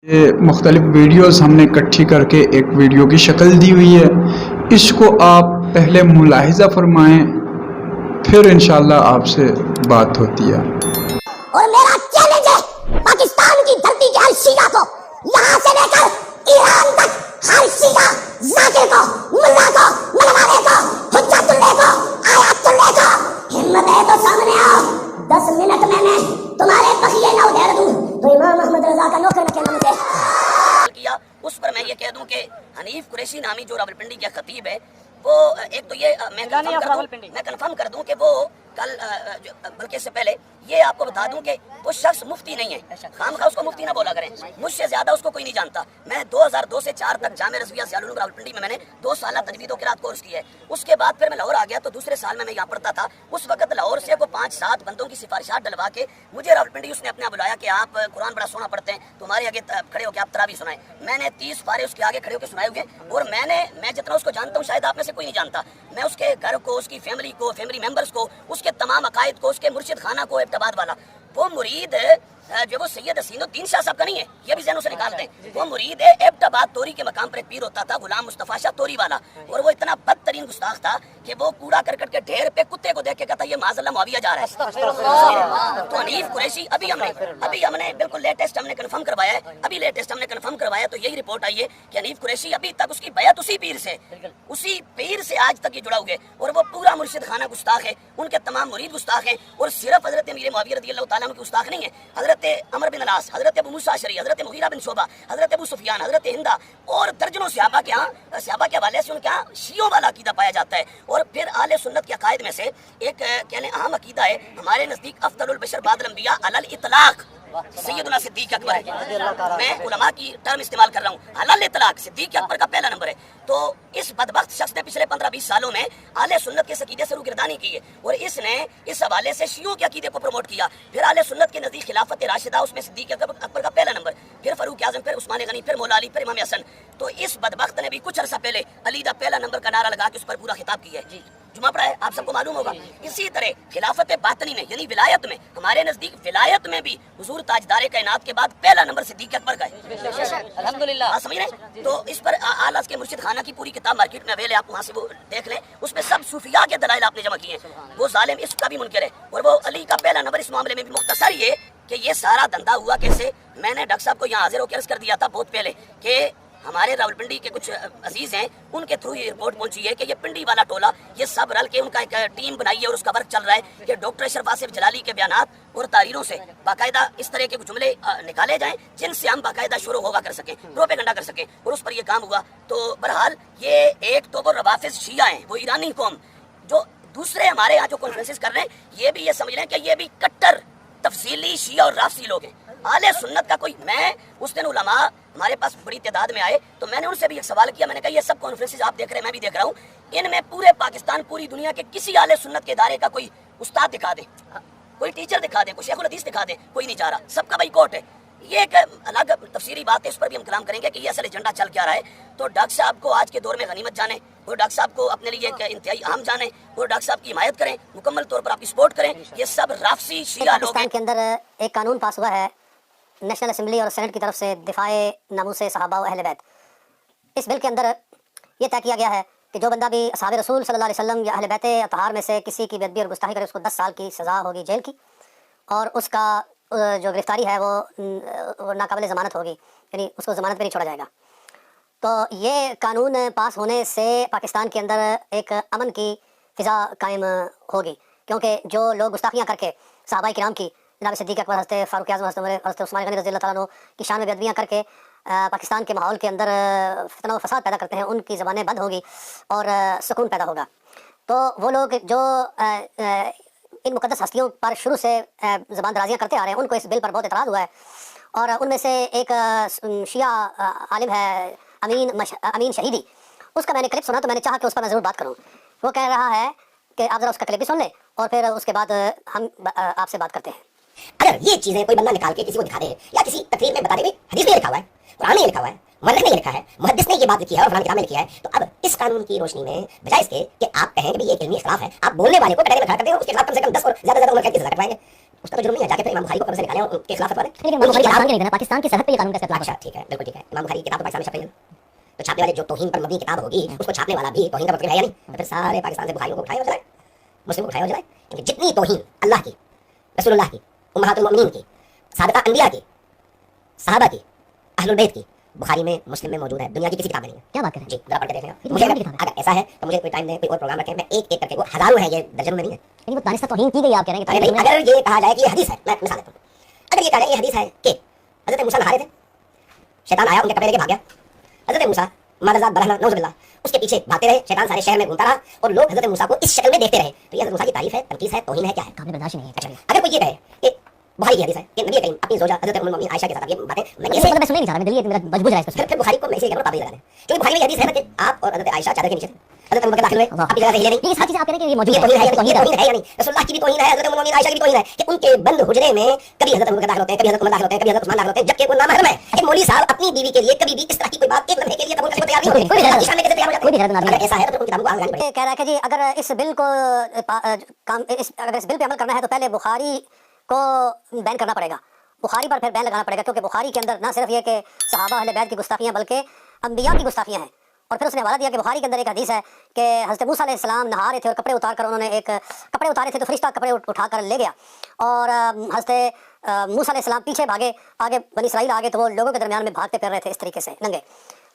یہ مختلف ویڈیوز ہم نے اکٹھی کر کے ایک ویڈیو کی شکل دی ہوئی ہے. اس کو آپ پہلے ملاحظہ فرمائیں، پھر انشاءاللہ آپ سے بات ہوتی ہے. اور میرا چیلنج ہے پاکستان کی دھرتی کے ہر شیعہ کو، یہاں سے لے کر ایران تک ہر شیعہ ذاکر کو، ملا کو، ملوانے کو، حجت اللہ کو، آیات اللہ کو، ہمت ہے تو سامنے آؤ. 10 منٹ میں تمہارے بخیے نہ ادھیر دوں تو امام احمد رضا کا نوکر نہ کہنا مجھے کیا. اس پر میں یہ کہہ دوں کہ حنیف قریشی نامی جو راولپنڈی کے خطیب ہے، وہ ایک تو یہ میں کنفرم کر دوں کہ وہ کل بلکہ اس سے پہلے یہ آپ کو بتا دوں کہ وہ شخص مفتی نہیں ہے. خام خواہ اس کو مفتی نہ بولا کریں، مجھ سے زیادہ اس کو کوئی نہیں جانتا. میں 2002 سے 4 تک جامعہ رضویہ ضیاء العلوم راولپنڈی میں نے 2 سالہ تجوید و قرات کورس کیا ہے. اس کے بعد پھر میں لاہور آ گیا تو دوسرے سال میں یہاں پڑھتا تھا. اس وقت لاہور سے کو 5-7 بندوں کی سفارشات ڈلوا کے مجھے راولپنڈی اس نے اپنے بلایا کہ آپ قرآن بڑا سونا پڑھتے ہیں، تمہارے آگے کھڑے ہو کے آپ تراویح سنائیں. میں نے 30 پارے اس کے آگے کھڑے ہو کے سنائے ہوئے، اور میں جتنا اس کو جانتا ہوں شاید آپ میں سے کوئی نہیں جانتا. میں اس کے گھر کو، اس کی فیملی کو، فیملی ممبرز کو، اس کے تمام عقائد کو، اس کے مرشد خانہ کو، ابتباد والا وہ مرید جو وہ سید حسین الدین شاہ صاحب کا نہیں ہے، یہ بھی ذہنوں سے نکال دیں. وہ مرید ابتباد توری کے مقام پر ایک پیر ہوتا تھا، غلام مصطفیٰ شاہ توری والا، اور وہ اتنا بدترین گستاخ تھا کہ وہ کوڑا کرکٹ کے ڈھیر پہ کتے کو دیکھ کے کہتا یہ معاذ اللہ معاویہ جا رہا ہے. تو حنیف قریشی ابھی ہم نے بالکل لیٹسٹ ہم نے کنفرم کروایا ہے، ابھی لیٹسٹ ہم نے کنفرم کروایا تو یہی رپورٹ آئی ہے کہ حنیف قریشی ابھی تک اس کی بیعت اسی پیر سے آج تک یہ جڑا ہوئے، اور وہ پورا مرشد خانہ گستاخ ہے، ان کے تمام مرید گستاخ ہیں. اور صرف حضرت امیر معاویہ رضی اللہ تعالیٰ عنہ کے گستاخ نہیں ہے، حضرت عمر بن العاص، حضرت ابو موسیٰ اشعری، حضرت مغیرہ بن شعبہ، حضرت ابو سفیان، حضرت ہندہ اور درجنوں صحابہ کے حوالے سے ان کے ہاں شیعوں والا عقیدہ پایا جاتا ہے. اور پھر اہل سنت کے عقائد میں سے ایک اہم عقیدہ ہے ہمارے نزدیک افضل البشر بعد الانبیاء علی الاطلاق سیدنا صدیق اکبر ہے. میں علماء کی ٹرم استعمال کر رہا ہوں، علی الاطلاق صدیق اکبر کا پہلا نمبر ہے. تو اس بدبخت شخص نے پچھلے 15-20 سالوں میں اہل سنت کے عقیدے سے روگردانی کی ہے، اور اس نے اس حوالے سے شیعوں کے عقیدے کو پروموٹ کیا. پھر اہل سنت کے نزدیک خلافت راشدہ، اس میں صدیق اکبر کا پہلا نمبر، پھر فاروق اعظم، پھر عثمان غنی، پھر مولا علی، پھر امام حسن. تو اس بدبخت نے بھی کچھ عرصہ پہلے علی دا پہلا نمبر کا نعرہ لگا کے اس پر پورا خطاب کیا ہے. جمعہ پڑھا ہے، آپ سب کو معلوم ہوگا. اسی طرح خلافت باطنی میں یعنی ولایت میں، ہمارے نزدیک ولایت میں بھی حضور تاجدار کائنات کے بعد پہلا نمبر صدیق اکبر کا ہے. الحمدللہ آپ سمجھ رہے ہیں. تو اس پر آل کے مرشد خانہ کی پوری کتاب مارکیٹ میں اویل ہے، آپ وہاں سے وہ دیکھ لیں. اس میں سب صوفیاء کے دلائل آپ نے جمع کیے ہیں. وہ ظالم اس کا بھی منکر ہے، اور وہ علی کا پہلا نمبر اس معاملے میں بھی. مختصر یہ کہ یہ سارا دھندا ہوا کیسے. میں نے ڈاکٹر صاحب کو یہاں حاضر ہو کے عرض کر دیا تھا بہت پہلے کہ ہمارے راولپنڈی کے کچھ عزیز ہیں، ان کے تھرو یہ رپورٹ پہنچی ہے کہ یہ پنڈی والا ٹولہ یہ سب رل کے ان کا ایک ٹیم بنائی ہے، اور اس کا ورک چل رہا ہے کہ ڈاکٹر اشرف آصف جلالی کے بیانات اور تحریروں سے باقاعدہ اس طرح کے جملے نکالے جائیں جن سے ہم باقاعدہ شروع ہوگا کر سکیں، پروپیگنڈا کر سکیں. اور اس پر یہ کام ہوا. تو بہرحال یہ ایک تو وہ روافض شیعہ ہیں، وہ ایرانی قوم، جو دوسرے ہمارے یہاں جو کانفرنسز کر رہے ہیں یہ بھی یہ سمجھ رہے ہیں کہ یہ بھی کٹر تفصیلی شیعہ اور رافضی لوگ ہیں. اہل سنت کا کوئی، میں اس دن علماء ہمارے پاس بڑی تعداد میں آئے تو میں نے ان سے بھی ایک سوال کیا. میں نے کہا یہ سب کانفرنسز آپ دیکھ رہے ہیں، میں بھی دیکھ رہا ہوں، ان میں پورے پاکستان، پوری دنیا کے کسی اہل سنت کے ادارے کا کوئی استاد دکھا دے، کوئی ٹیچر دکھا دے، کوئی شیخ الحدیث دکھا دے، کوئی نہیں جا رہا. سب کا بھائی کوٹ ہے. یہ ایک الگ تفصیلی بات ہے، اس پر بھی ہم کلام کریں گے کہ یہ اصل ایجنڈا چل کیا رہا ہے. تو ڈاکٹر صاحب کو آج کے دور میں غنیمت جانیں، اور ڈاکٹر صاحب کو اپنے لیے ایک انتہائی اہم جانیں، اور ڈاکٹر صاحب کی حمایت کریں، مکمل طور پر آپ کی سپورٹ کریں. یہ سب رافضی شیعہ لوگ ہیں. پاکستان کے اندر ایک قانون پاس ہوا ہے نیشنل اسمبلی اور سینٹ کی طرف سے، دفاع ناموس صحابہ و اہل بیت. اس بل کے اندر یہ طے کیا گیا ہے کہ جو بندہ بھی اصحاب رسول صلی اللہ علیہ وسلم یا اہل بیت اطہار میں سے کسی کی بے ادبی اور گستاخی کرے اس کو 10 سال کی سزا ہوگی جیل کی، اور اس کا جو گرفتاری ہے وہ ناقابل ضمانت ہوگی، یعنی اس کو ضمانت پہ نہیں چھوڑا جائے گا. تو یہ قانون پاس ہونے سے پاکستان کے اندر ایک امن کی فضا قائم ہوگی، کیونکہ جو لوگ گستاخیاں کر کے صحابہ کرام کی، جناب صدیق اکبر، حضرت فاروق اعظم، حضرت عثمان غنی رضی اللہ تعالیٰ عنہ کی شان میں بے ادبیاں کر کے پاکستان کے ماحول کے اندر فتنہ و فساد پیدا کرتے ہیں، ان کی زبانیں بند ہوگی اور سکون پیدا ہوگا. تو وہ لوگ جو ان مقدس ہستیوں پر شروع سے زبان درازیاں کرتے آ رہے ہیں، ان کو اس بل پر بہت اعتراض ہوا ہے. اور ان میں سے ایک شیعہ عالم ہے امین شہیدی، اس کا میں نے کلپ سنا تو میں نے چاہا کہ اس پر میں ضرور بات کروں. وہ کہہ رہا ہے کہ آپ ذرا اس کا کلپ بھی سن لیں اور پھر اس کے بعد ہم آپ سے بات کرتے ہیں. اگر یہ چیزیں کوئی بندہ نکال کے کسی کو دکھا دے یا کسی تقریر میں بتا دے، حدیث میں لکھا ہوا ہے، قرآن میں لکھا ہوا ہے، مورخ نے یہ لکھا ہے، محدث نے یہ بات لکھی ہے اور فلاں کتاب میں لکھی ہے، تو اب اس قانون کی روشنی میں بجائے اس کے کہ آپ کہیں کہ یہ ایک علمی اختلاف ہے، آپ بولنے والے کو کٹہرے میں کھڑا کر دیں اور اس کے خلاف کم سے کم 10 اور زیادہ عمر قید کی سزا کٹوائیں گے. اس کا تو جرم نہیں ہے، جا کے امام بخاری کو قبر سے نکالیں اور ان کے خلاف فتوا دیں. لیکن امام بخاری پاکستان کے نہیں تھے نا، پاکستان کی سرحد پہ یہ قانون کیسے اطلاق اچھا ٹھیک ہے، بالکل ٹھیک ہے. امام بخاری کی کتاب تو پاکستان میں چھپ رہی ہے، تو چھاپنے والے جو توہین پر مبنی کتاب ہوگی اس کو چھاپنے والا بھی توہین کا مطلب ہے یا نہیں؟ تو پھر سارے پاکستان سے بخاریوں کو اٹھائے اور جلائے، مسلم کو اٹھائے اور جلائے. کیونکہ جتنی توہین اللہ کی، رسول اللہ کی، امہات المؤمنین کی، سابقہ انبیاء کی، صحابہ کی، اہل البیت کی، بخاری میں، مسلم میں موجود ہے. دنیا کی کسی کتاب میں نہیں ہے. کیا بات کر رہے ہیں؟ جی ذرا پڑھ کے دیکھیں آپ. یہ تو مجھے بخاری کی کتاب ہے. اگر ایسا ہے تو مجھے کوئی ٹائم دیں، کوئی اور پروگرام رکھیں، میں ایک ایک کر کے، وہ ہزاروں ہیں، یہ درجنوں میں نہیں ہے. یعنی وہ دانستہ توہین کی گئی آپ کہہ رہے ہیں کہ ارے نہیں، اگر یہ کہا جائے کہ یہ حدیث ہے، میں مثال دیتا ہوں، اگر یہ کہا جائے یہ حدیث ہے کہ حضرت موسیٰ نہا رہے تھے، شیطان آیا ان کے کپڑے لے کے بھاگ گیا، حضرت موسیٰ مادرزاد برہنہ نعوذ باللہ اس کے پیچھے بھاگتے رہے، شیطان سارے شہر میں گھومتا رہا اور لوگ حضرت موسیٰ کو اس شکل میں دیکھتے رہے. تو یہ حضرت موسیٰ کی تعریف ہے، تنقیص ہے، توہین ہے، کیا ہے؟ قابل برداشت نہیں ہے. اچھا اگر کوئی یہ کہے کہ بخاری کی حدیث ہے کہ نبی کریم اپنی زوجہ حضرت ام المؤمنین عائشہ کے ساتھ، یہ باتیں میں یہ مطلب میں سننے نہیں چاہ رہا، میں دل میرا مجبور ہے اس پر. پھر بخاری کو میں اسی جگہ پر قابل لگا دیں، کیونکہ بخاری میں یہ حدیث ہے نا کہ آپ اور حضرت عائشہ چادر کے نیچے تھے، حضرت ابوبکر داخل ہوئے، اپنی جگہ سے ہلے نہیں. یہ ساری چیزیں آپ کہہ رہے ہیں کہ یہ موجود یہ ہے، توہین ہے یا یہ نہیں؟ یہ توہین توہین ہے یا نہیں؟ رسول اللہ کی بھی توہین ہے، حضرت ام المؤمنین عائشہ کی بھی توہین ہے کہ ان کے بند حجرے میں کبھی حضرت ابوبکر داخل ہوتے ہیں، کبھی حضرت عمر داخل ہوتے ہیں، کبھی حضرت عثمان داخل ہوتے ہیں، جبکہ وہ نامحرم ہے. ایک مولوی صاحب اپنی بیوی کے لیے کبھی بھی اس طرح کی کوئی بات ایک لمحے کے لیے قبول کرنے کو تیار نہیں ہوتے. کوئی حدیث میں کیسے تیار ہو جاتے ہیں؟ کوئی بھی حیرت نہ اگر ایسا ہے تو پھر ان کتابوں کو آگے بڑھیں. یہ کہہ رہا ہے کہ جی اگر اس بل کو اگر اس بل پہ عمل کرنا ہے تو پہلے بخاری کو بین کرنا پڑے گا، بخاری پر پھر بین لگانا پڑے گا، کیونکہ بخاری کے اندر نہ صرف یہ کہ صحابہ اہل بیت کی گستاخیاں بلکہ انبیاء کی گستاخیاں ہیں. اور پھر اس نے حوالہ دیا کہ بخاری کے اندر ایک حدیث ہے کہ حضرت موسیٰ علیہ السلام نہا رہے تھے اور کپڑے اتار کر انہوں نے ایک کپڑے اتارے تھے تو فرشتہ کپڑے اٹھا کر لے گیا اور حضرت موسیٰ علیہ السلام پیچھے بھاگے، آگے بنی اسرائیل آگے تو وہ لوگوں کے درمیان میں بھاگتے پھر رہے تھے اس طریقے سے ننگے.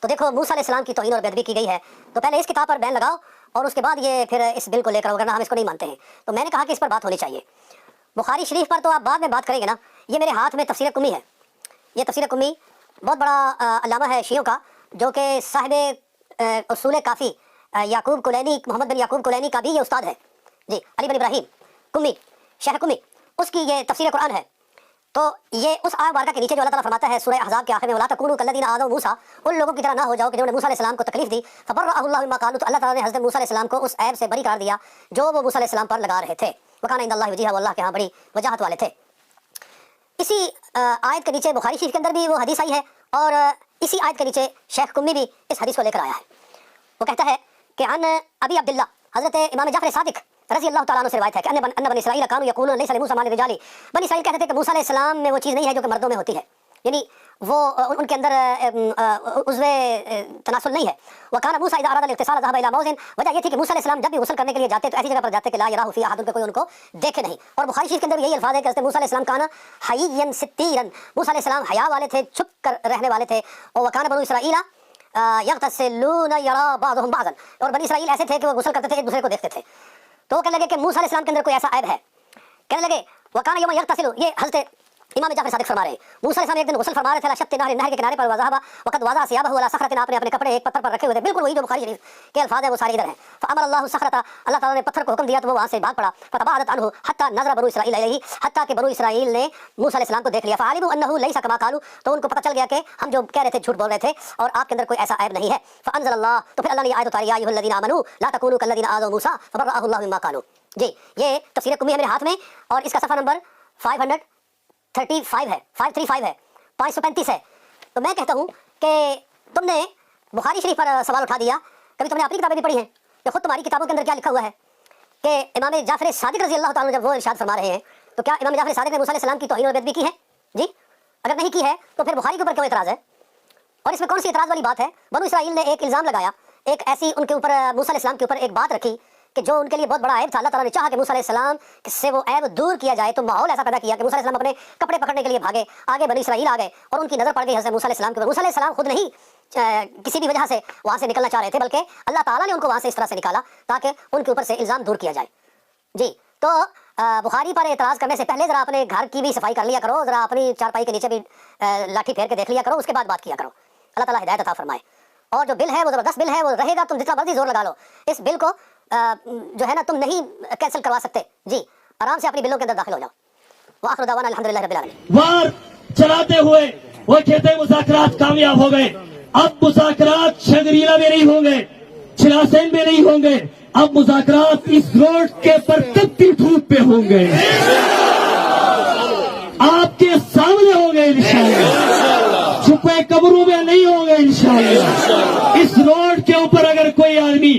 تو دیکھو موسیٰ علیہ السلام کی توہین اور بے ادبی کی گئی ہے، تو پہلے اس کتاب پر بین لگاؤ اور اس کے بعد یہ پھر اس بل کو لے کر، وغیرہ ہم اس کو نہیں مانتے ہیں. تو میں نے کہا کہ اس پر بات ہونی چاہیے. بخاری شریف پر تو آپ بعد میں بات کریں گے نا. یہ میرے ہاتھ میں تفسیر قمی ہے، یہ تفسیر قمی بہت بڑا علامہ ہے شیعوں کا، جو کہ صاحب اصول کافی یعقوب کلینی، محمد بن یعقوب کلینی کا بھی یہ استاد ہے جی، علی بن ابراہیم قمی، شیخ قمی، اس کی یہ تفسیر قرآن ہے. تو یہ اس آیت مبارکہ کے نیچے جو اللہ تعالیٰ فرماتا ہے سورہ احزاب کے آخر میں، وَلَا تَكُونُوا كَالَّذِينَ آذَوْا مُوسَىٰ، ان لوگوں کی طرح نہ ہو جاؤ کہ جنہوں نے موسیٰ علیہ السلام کو تکلیف دی، فَبَرَّأَهُ اللَّهُ مِمَّا قَالُوا، تو اللہ تعالیٰ نے حضرت موسیٰ علیہ السلام کو اس عیب سے بری قرار دیا جو وہ موسیٰ علیہ السلام پر لگا رہے تھے. وَكَانَ عِندَ اللَّهِ وَجِيهًا، وہ اللہ کے ہاں بڑی وجاہت والے تھے. اسی آیت کے نیچے بخاری شریف کے اندر بھی وہ حدیث آئی ہے اور اسی آیت کے نیچے شیخ قمی بھی اس حدیث کو لے کر آیا ہے. وہ کہتا ہے کہ عن ابی عبداللہ، حضرت امام جعفر صادق رضی اللہ تعالیٰ عنہ سے روایت ہے کہ ان بنی اسرائیل کانوا یقولون لیس لموسیٰ ما للرجال، بنی اسرائیل کہتے تھے کہ موسیٰ علیہ السلام میں وہ چیز نہیں ہے جو کہ مردوں میں ہوتی ہے، یعنی وہ ان کے اندر عضو تناسل نہیں ہے. وکان موسیٰ اذا اراد الاغتسال ذهب الى موضع، وجہ یہ تھی کہ موسیٰ علیہ السلام جب بھی غسل کرنے کے لیے جاتے تو ایسی جگہ پر جاتے کہ لا یراہ فیہا احد، کوئی ان کو دیکھے نہیں. اور بخاری شریف کے اندر یہی الفاظ ہے کہ حضرت موسیٰ علیہ السلام کانا حییا ستیرا، موسیٰ علیہ السلام حیا والے تھے، چھپ کر رہنے والے تھے. اور وکان بنو اسرائیل یغتسلون یرا بعضهم بعضا، اور بنی اسرائیل ایسے تھے کہ وہ غسل کرتے تھے ایک دوسرے کو دیکھتے تھے. تو وہ کہنے لگے کہ موسیٰ علیہ السلام کے اندر کوئی ایسا عیب ہے. کہنے لگے وکان یوم یغتسل، یہ حضرت امام جعفر صادق فرما رہے ہیں موسیٰ علیہ السلام ایک دن غسل فرما رہے تھے شط نہر کے کنارے پر، وذهب وقد وضع ثيابه على صخرة، آپ نے اپنے کپڑے ایک پتھر پر رکھے ہوئے تھے، بالکل وہی جو بخاری شریف کے الفاظ ہیں وہ سارے ادھر ہیں. فامر الله الصخرة، اللہ تعالیٰ نے پتھر کو حکم دیا تو وہ وہاں سے بھاگ پڑا. فتباعدت عنه حتى نظر بنو اسرائیل الیہ، حتیٰ کہ بنو اسرائیل نے موسیٰ علیہ السلام کو دیکھ لیا. فعلموا انه ليس كما قالوا، تو ان کو پتہ چل گیا کہ ہم جو کہہ رہے تھے جھوٹ بول رہے تھے اور آپ کے اندر کوئی ایسا عیب نہیں ہے. فانزل اللہ، تو پھر اللہ نے یہ آیت اتاری، یا ایھا الذین آمنوا لا تکونوا کالذین آذوا موسیٰ فبرأہ اللہ مما قالوا. جی یہ تفسیر قمی ہے میرے ہاتھ میں اور اس کا صفحہ نمبر 535 ہے، 535 ہے، 535 ہے. تو میں کہتا ہوں کہ تم نے بخاری شریف پر سوال اٹھا دیا، کبھی تم نے اپنی کتابیں بھی پڑھی ہیں کہ خود تمہاری کتابوں کے اندر کیا لکھا ہوا ہے کہ امام جعفر صادق رضی اللہ تعالیٰ عنہ جب وہ ارشاد فرما رہے ہیں تو کیا امام جعفر صادق نے موسیٰ علیہ السلام کی توہین اور بے ادبی کی ہے؟ جی اگر نہیں کی ہے تو پھر بخاری کے اوپر کیوں اعتراض ہے؟ اور اس میں کون سی اعتراض والی بات ہے؟ بنو اسرائیل نے ایک الزام لگایا، ایک ایسی ان کے اوپر موسیٰ علیہ السلام کے اوپر ایک بات رکھی کہ جو ان کے لیے بہت بڑا عیب تھا. اللہ تعالیٰ نے چاہا کہ موسیٰ علیہ السلام سے وہ عیب دور کیا جائے، تو ماحول ایسا پیدا کیا کہ موسیٰ علیہ السلام اپنے کپڑے پکڑنے کے لیے بھاگے، آگے بنی اسرائیل آ گئے اور ان کی نظر پڑ گئی حضرت موسیٰ علیہ السلام کے اوپر. موسیٰ علیہ السلام خود نہیں کسی بھی وجہ سے وہاں سے نکلنا چاہ رہے تھے، بلکہ اللہ تعالیٰ نے ان کو وہاں سے اس طرح سے نکالا تاکہ ان کے اوپر سے الزام دور کیا جائے. جی تو بخاری پر اعتراض کرنے سے پہلے ذرا اپنے گھر کی بھی صفائی کر لیا کرو، ذرا اپنی چارپائی کے نیچے بھی لاٹھی پھیر کے دیکھ لیا کرو، اس کے بعد بات کیا کرو. اللہ تعالیٰ ہدایت عطا فرمائے. اور جو بل ہے وہ زبردست بل ہے، وہ رہے گا، تم جتنا مرضی زور لگا لو اس بل کو جو ہے نا تم نہیں کینسل کروا سکتے. جی آرام سے اپنی بلوں کے اندر داخل ہو جاؤ. وآخر دعوانا الحمدللہ رب العالمین. وار چلاتے ہوئے وہ کہتے مذاکرات کامیاب ہو گئے. اب مذاکرات شگریلا میں نہیں ہوں گے، چھلاسین میں نہیں ہوں گے، اب مذاکرات اس روڈ کے پرتپتی ٹھوٹ پہ ہوں گے، آپ کے سامنے ہوں گے انشاءاللہ، چھپے قبروں میں نہیں ہوں گے انشاءاللہ. اس روڈ کے اوپر اگر کوئی آدمی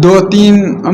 2-3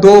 2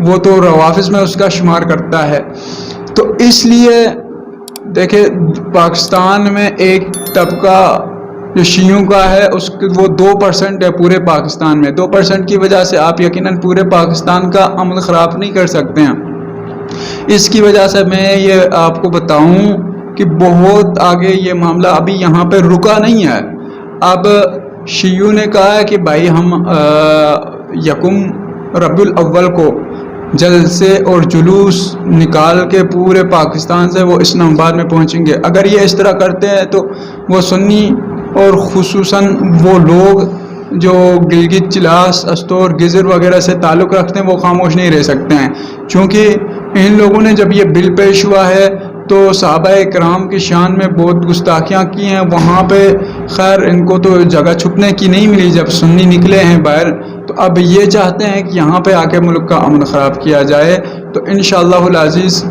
وہ تو روافظ میں اس کا شمار کرتا ہے. تو اس لیے دیکھیں پاکستان میں ایک طبقہ جو شیعوں کا ہے وہ 2% ہے پورے پاکستان میں. 2% کی وجہ سے آپ یقیناً پورے پاکستان کا امن خراب نہیں کر سکتے ہیں. اس کی وجہ سے میں یہ آپ کو بتاؤں کہ بہت آگے یہ معاملہ ابھی یہاں پہ رکا نہیں ہے. اب شیعوں نے کہا ہے کہ بھائی ہم یکم ربیع الاول کو جلسے اور جلوس نکال کے پورے پاکستان سے وہ اسلام آباد میں پہنچیں گے. اگر یہ اس طرح کرتے ہیں تو وہ سنی اور خصوصاً وہ لوگ جو گلگت چلاس استور گزر وغیرہ سے تعلق رکھتے ہیں وہ خاموش نہیں رہ سکتے ہیں. چونکہ ان لوگوں نے جب یہ بل پیش ہوا ہے تو صحابہ کرام کی شان میں بہت گستاخیاں کی ہیں. وہاں پہ خیر ان کو تو جگہ چھپنے کی نہیں ملی جب سنی نکلے ہیں باہر. تو اب یہ چاہتے ہیں کہ یہاں پہ آ کے ملک کا امن خراب کیا جائے. تو انشاءاللہ العزیز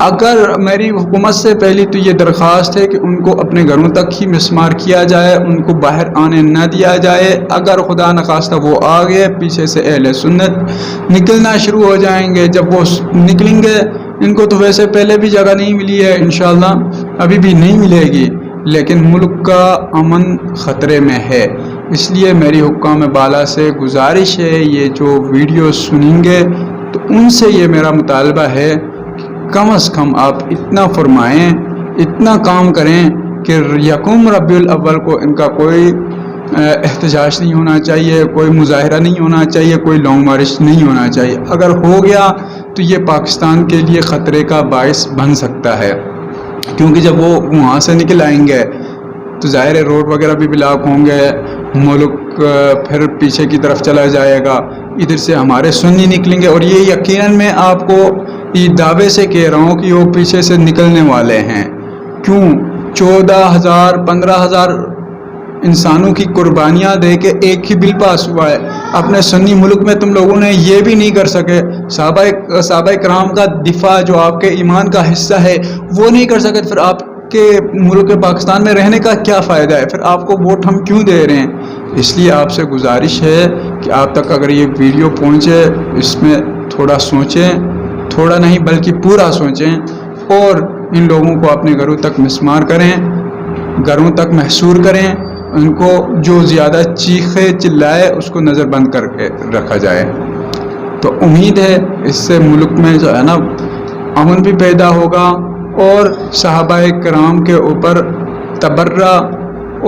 اگر میری حکومت سے پہلی تو یہ درخواست ہے کہ ان کو اپنے گھروں تک ہی مسمار کیا جائے, ان کو باہر آنے نہ دیا جائے. اگر خدا نخواستہ وہ آ گئے پیچھے سے اہل سنت نکلنا شروع ہو جائیں گے. جب وہ نکلیں گے ان کو تو ویسے پہلے بھی جگہ نہیں ملی ہے, انشاءاللہ ابھی بھی نہیں ملے گی, لیکن ملک کا امن خطرے میں ہے. اس لیے میری حکام بالا سے گزارش ہے یہ جو ویڈیو سنیں گے تو ان سے یہ میرا مطالبہ ہے کم از کم آپ اتنا فرمائیں, اتنا کام کریں کہ یکم ربیع الاول کو ان کا کوئی احتجاج نہیں ہونا چاہیے, کوئی مظاہرہ نہیں ہونا چاہیے, کوئی لانگ مارچ نہیں ہونا چاہیے. اگر ہو گیا تو یہ پاکستان کے لیے خطرے کا باعث بن سکتا ہے, کیونکہ جب وہ وہاں سے نکل آئیں گے تو ظاہر ہے روڈ وغیرہ بھی بلاک ہوں گے, ملک پھر پیچھے کی طرف چلا جائے گا. ادھر سے ہمارے سنی نکلیں گے اور یہ یقیناً میں آپ کو یہ دعوے سے کہہ رہا ہوں کہ وہ پیچھے سے نکلنے والے ہیں. کیوں 14,000 15,000 انسانوں کی قربانیاں دے کے ایک ہی بل پاس ہوا ہے. اپنے سنی ملک میں تم لوگوں نے یہ بھی نہیں کر سکے, صحابہ کرام کا دفاع جو آپ کے ایمان کا حصہ ہے وہ نہیں کر سکے. پھر آپ کے ملک پاکستان میں رہنے کا کیا فائدہ ہے؟ پھر آپ کو ووٹ ہم کیوں دے رہے ہیں؟ اس لیے آپ سے گزارش ہے کہ آپ تک اگر یہ ویڈیو پہنچے اس میں تھوڑا سوچیں, تھوڑا نہیں بلکہ پورا سوچیں اور ان لوگوں کو اپنے گھروں تک مسمار کریں, گھروں تک محصور کریں. ان کو جو زیادہ چیخے چلائے اس کو نظر بند کر کے رکھا جائے. تو امید ہے اس سے ملک میں جو ہے نا امن بھی پیدا ہوگا اور صحابہ کرام کے اوپر تبرہ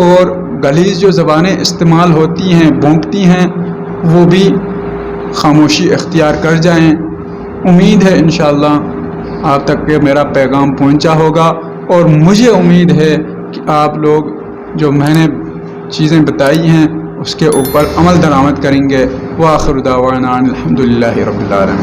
اور غلیظ جو زبانیں استعمال ہوتی ہیں بھونکتی ہیں وہ بھی خاموشی اختیار کر جائیں. امید ہے انشاءاللہ آپ تک کہ میرا پیغام پہنچا ہوگا اور مجھے امید ہے کہ آپ لوگ جو میں نے چیزیں بتائی ہیں اس کے اوپر عمل درآمد کریں گے. وآخر دعوانا الحمدللہ رب العالمین.